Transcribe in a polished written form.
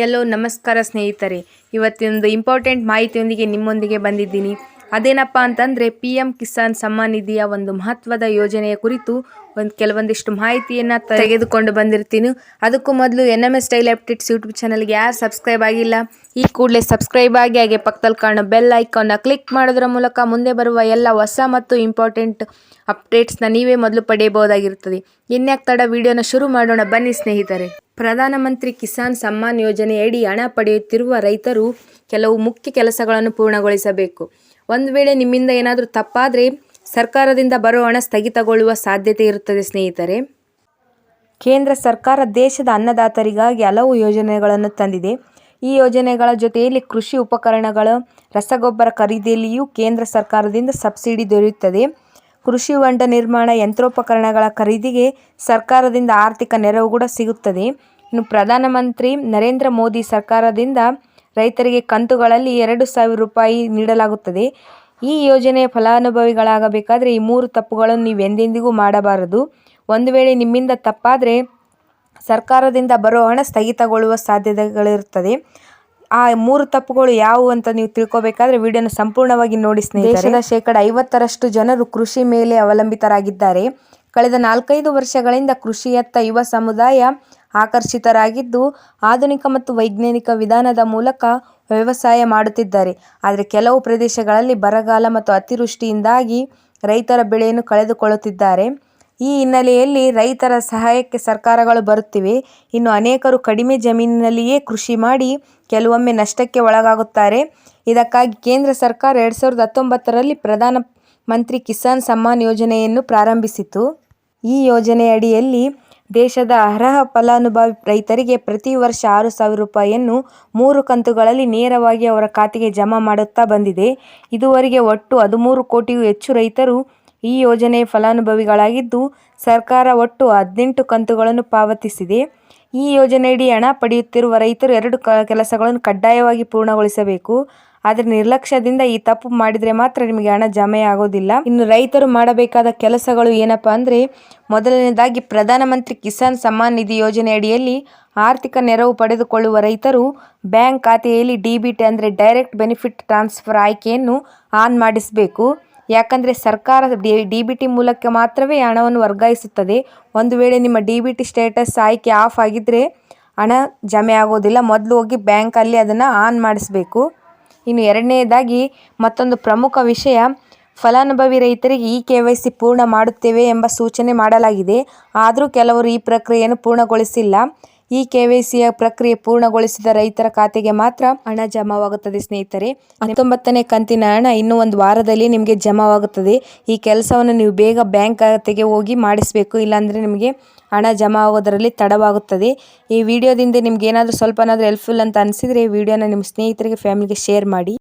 ಎಲ್ಲೋ ನಮಸ್ಕಾರ ಸ್ನೇಹಿತರೆ. ಇವತ್ತೊಂದು ಇಂಪಾರ್ಟೆಂಟ್ ಮಾಹಿತಿಯೊಂದಿಗೆ ನಿಮ್ಮೊಂದಿಗೆ ಬಂದಿದ್ದೀನಿ. ಅದೇನಪ್ಪ ಅಂತಂದರೆ PM ಕಿಸಾನ್ ಸಮ್ಮಾನ್ ನಿಧಿಯ ಒಂದು ಮಹತ್ವದ ಯೋಜನೆಯ ಕುರಿತು ಕೆಲವೊಂದಿಷ್ಟು ಮಾಹಿತಿಯನ್ನು ತೆಗೆದುಕೊಂಡು ಬಂದಿರ್ತೀನಿ. ಅದಕ್ಕೂ ಮೊದಲು NMS ಸ್ಟೈಲ್ ಅಪ್ಡೇಟ್ಸ್ ಯೂಟ್ಯೂಬ್ ಚಾನಲ್ಗೆ ಯಾರು ಸಬ್ಸ್ಕ್ರೈಬ್ ಆಗಿಲ್ಲ ಈ ಕೂಡಲೇ ಸಬ್ಸ್ಕ್ರೈಬ್ ಆಗಿ, ಹಾಗೆ ಪಕ್ಕದಲ್ಲಿ ಕಾಣೋ ಬೆಲ್ ಐಕಾನ್ನ ಕ್ಲಿಕ್ ಮಾಡೋದ್ರ ಮೂಲಕ ಮುಂದೆ ಬರುವ ಎಲ್ಲ ಹೊಸ ಮತ್ತು ಇಂಪಾರ್ಟೆಂಟ್ ಅಪ್ಡೇಟ್ಸ್ನ ನೀವೇ ಮೊದಲು ಪಡೆಯಬಹುದಾಗಿರುತ್ತದೆ. ಇನ್ಯಾಕೆ ತಡ, ವಿಡಿಯೋನ ಶುರು ಮಾಡೋಣ ಬನ್ನಿ ಸ್ನೇಹಿತರೆ. ಪ್ರಧಾನಮಂತ್ರಿ ಕಿಸಾನ್ ಸಮ್ಮಾನ್ ಯೋಜನೆಯಡಿ ಹಣ ಪಡೆಯುತ್ತಿರುವ ರೈತರು ಕೆಲವು ಮುಖ್ಯ ಕೆಲಸಗಳನ್ನು ಪೂರ್ಣಗೊಳಿಸಬೇಕು. ಒಂದು ವೇಳೆ ನಿಮ್ಮಿಂದ ಏನಾದರೂ ತಪ್ಪಾದರೆ ಸರ್ಕಾರದಿಂದ ಬರೋ ಹಣ ಸ್ಥಗಿತಗೊಳ್ಳುವ ಸಾಧ್ಯತೆ ಇರುತ್ತದೆ ಸ್ನೇಹಿತರೆ. ಕೇಂದ್ರ ಸರ್ಕಾರ ದೇಶದ ಅನ್ನದಾತರಿಗಾಗಿ ಹಲವು ಯೋಜನೆಗಳನ್ನು ತಂದಿದೆ. ಈ ಯೋಜನೆಗಳ ಜೊತೆಯಲ್ಲಿ ಕೃಷಿ ಉಪಕರಣಗಳ, ರಸಗೊಬ್ಬರ ಖರೀದಿಯಲ್ಲಿಯೂ ಕೇಂದ್ರ ಸರ್ಕಾರದಿಂದ ಸಬ್ಸಿಡಿ ದೊರೆಯುತ್ತದೆ. ಕೃಷಿ ಹೊಂಡ ನಿರ್ಮಾಣ, ಯಂತ್ರೋಪಕರಣಗಳ ಖರೀದಿಗೆ ಸರ್ಕಾರದಿಂದ ಆರ್ಥಿಕ ನೆರವು ಕೂಡ ಸಿಗುತ್ತದೆ. ಇನ್ನು ಪ್ರಧಾನಮಂತ್ರಿ ನರೇಂದ್ರ ಮೋದಿ ಸರ್ಕಾರದಿಂದ ರೈತರಿಗೆ ಕಂತುಗಳಲ್ಲಿ 2,000 ರೂಪಾಯಿ ನೀಡಲಾಗುತ್ತದೆ. ಈ ಯೋಜನೆಯ ಫಲಾನುಭವಿಗಳಾಗಬೇಕಾದ್ರೆ ಈ 3 ತಪ್ಪುಗಳನ್ನು ನೀವು ಎಂದೆಂದಿಗೂ ಮಾಡಬಾರದು. ಒಂದು ವೇಳೆ ನಿಮ್ಮಿಂದ ತಪ್ಪಾದರೆ ಸರ್ಕಾರದಿಂದ ಬರೋ ಹಣ ಸ್ಥಗಿತಗೊಳ್ಳುವ ಸಾಧ್ಯತೆಗಳಿರುತ್ತದೆ. ಆ 3 ತಪ್ಪುಗಳು ಯಾವುವು ಅಂತ ನೀವು ತಿಳ್ಕೊಬೇಕಾದ್ರೆ ವಿಡಿಯೋನ ಸಂಪೂರ್ಣವಾಗಿ ನೋಡಿ ಸ್ನೇಹಿತರೆ. ದೇಶದ 50% ಜನರು ಕೃಷಿ ಮೇಲೆ ಅವಲಂಬಿತರಾಗಿದ್ದಾರೆ. ಕಳೆದ 4-5 ವರ್ಷಗಳಿಂದ ಕೃಷಿಯತ್ತ ಯುವ ಸಮುದಾಯ ಆಕರ್ಷಿತರಾಗಿದ್ದು ಆಧುನಿಕ ಮತ್ತು ವೈಜ್ಞಾನಿಕ ವಿಧಾನದ ಮೂಲಕ ವ್ಯವಸಾಯ ಮಾಡುತ್ತಿದ್ದಾರೆ. ಆದರೆ ಕೆಲವು ಪ್ರದೇಶಗಳಲ್ಲಿ ಬರಗಾಲ ಮತ್ತು ಅತಿವೃಷ್ಟಿಯಿಂದಾಗಿ ರೈತರ ಬೆಳೆಯನ್ನು ಕಳೆದುಕೊಳ್ಳುತ್ತಿದ್ದಾರೆ. ಈ ಹಿನ್ನೆಲೆಯಲ್ಲಿ ರೈತರ ಸಹಾಯಕ್ಕೆ ಸರ್ಕಾರಗಳು ಬರುತ್ತಿವೆ. ಇನ್ನು ಅನೇಕರು ಕಡಿಮೆ ಜಮೀನಿನಲ್ಲಿಯೇ ಕೃಷಿ ಮಾಡಿ ಕೆಲವೊಮ್ಮೆ ನಷ್ಟಕ್ಕೆ ಒಳಗಾಗುತ್ತಾರೆ. ಇದಕ್ಕಾಗಿ ಕೇಂದ್ರ ಸರ್ಕಾರ 2019ರಲ್ಲಿ ಪ್ರಧಾನ ಮಂತ್ರಿ ಕಿಸಾನ್ ಸಮ್ಮಾನ್ ಯೋಜನೆಯನ್ನು ಪ್ರಾರಂಭಿಸಿತು. ಈ ಯೋಜನೆಯಡಿಯಲ್ಲಿ ದೇಶದ ಅರ್ಹ ಫಲಾನುಭವಿ ರೈತರಿಗೆ ಪ್ರತಿ ವರ್ಷ 6,000 ರೂಪಾಯಿಯನ್ನು 3 ಕಂತುಗಳಲ್ಲಿ ನೇರವಾಗಿ ಅವರ ಖಾತೆಗೆ ಜಮಾ ಮಾಡುತ್ತಾ ಬಂದಿದೆ. ಇದುವರೆಗೆ ಒಟ್ಟು 13 ಕೋಟಿಗೂ ಹೆಚ್ಚು ರೈತರು ಈ ಯೋಜನೆಯ ಫಲಾನುಭವಿಗಳಾಗಿದ್ದು ಸರ್ಕಾರ ಒಟ್ಟು 18 ಕಂತುಗಳನ್ನು ಪಾವತಿಸಿದೆ. ಈ ಯೋಜನೆಯಡಿ ಹಣ ಪಡೆಯುತ್ತಿರುವ ರೈತರು 2 ಕೆಲಸಗಳನ್ನು ಕಡ್ಡಾಯವಾಗಿ ಪೂರ್ಣಗೊಳಿಸಬೇಕು. ಆದರೆ ನಿರ್ಲಕ್ಷ್ಯದಿಂದ ಈ ತಪ್ಪು ಮಾಡಿದರೆ ಮಾತ್ರ ನಿಮಗೆ ಹಣ ಜಮೆಯಾಗೋದಿಲ್ಲ. ಇನ್ನು ರೈತರು ಮಾಡಬೇಕಾದ ಕೆಲಸಗಳು ಏನಪ್ಪಾ ಅಂದರೆ, ಮೊದಲನೇದಾಗಿ ಪ್ರಧಾನಮಂತ್ರಿ ಕಿಸಾನ್ ಸಮ್ಮಾನ್ ನಿಧಿ ಯೋಜನೆಯಡಿಯಲ್ಲಿ ಆರ್ಥಿಕ ನೆರವು ಪಡೆದುಕೊಳ್ಳುವ ರೈತರು ಬ್ಯಾಂಕ್ ಖಾತೆಯಲ್ಲಿ DBT ಅಂದರೆ ಡೈರೆಕ್ಟ್ ಬೆನಿಫಿಟ್ ಟ್ರಾನ್ಸ್ಫರ್ ಆಯ್ಕೆಯನ್ನು ಆನ್ ಮಾಡಿಸಬೇಕು. ಯಾಕಂದರೆ ಸರ್ಕಾರ DBT ಮೂಲಕ ಮಾತ್ರವೇ ಹಣವನ್ನು ವರ್ಗಾಯಿಸುತ್ತದೆ. ಒಂದು ವೇಳೆ ನಿಮ್ಮ DBT ಸ್ಟೇಟಸ್ ಆಯ್ಕೆ ಆಫ್ ಆಗಿದ್ದರೆ ಹಣ ಜಮೆ ಆಗೋದಿಲ್ಲ. ಮೊದಲು ಹೋಗಿ ಬ್ಯಾಂಕಲ್ಲಿ ಅದನ್ನು ಆನ್ ಮಾಡಿಸಬೇಕು. ಇನ್ನು ಎರಡನೇದಾಗಿ ಮತ್ತೊಂದು ಪ್ರಮುಖ ವಿಷಯ, ಫಲಾನುಭವಿ ರೈತರಿಗೆ KYC ಪೂರ್ಣ ಮಾಡುತ್ತೇವೆ ಎಂಬ ಸೂಚನೆ ಮಾಡಲಾಗಿದೆ. ಆದರೂ ಕೆಲವರು ಈ ಪ್ರಕ್ರಿಯೆಯನ್ನು ಪೂರ್ಣಗೊಳಿಸಿಲ್ಲ. ಈ KYCಯ ಪ್ರಕ್ರಿಯೆ ಪೂರ್ಣಗೊಳಿಸಿದ ರೈತರ ಖಾತೆಗೆ ಮಾತ್ರ ಹಣ ಜಮಾವಾಗುತ್ತದೆ ಸ್ನೇಹಿತರೆ. 19ನೇ ಕಂತಿನ ಹಣ ಇನ್ನೂ 1 ವಾರದಲ್ಲಿ ನಿಮಗೆ ಜಮಾವಾಗುತ್ತದೆ. ಈ ಕೆಲಸವನ್ನು ನೀವು ಬೇಗ ಬ್ಯಾಂಕ್ ಖಾತೆಗೆ ಹೋಗಿ ಮಾಡಿಸಬೇಕು, ಇಲ್ಲಾಂದರೆ ನಿಮಗೆ ಹಣ ಜಮಾ ಆಗೋದರಲ್ಲಿ ತಡವಾಗುತ್ತದೆ. ಈ ವಿಡಿಯೋದಿಂದ ನಿಮ್ಗೆ ಏನಾದರೂ ಸ್ವಲ್ಪನಾದರೂ ಹೆಲ್ಪ್ಫುಲ್ ಅಂತ ಅನಿಸಿದರೆ ವಿಡಿಯೋನ ನಿಮ್ಮ ಸ್ನೇಹಿತರಿಗೆ, ಫ್ಯಾಮಿಲಿಗೆ ಶೇರ್ ಮಾಡಿ.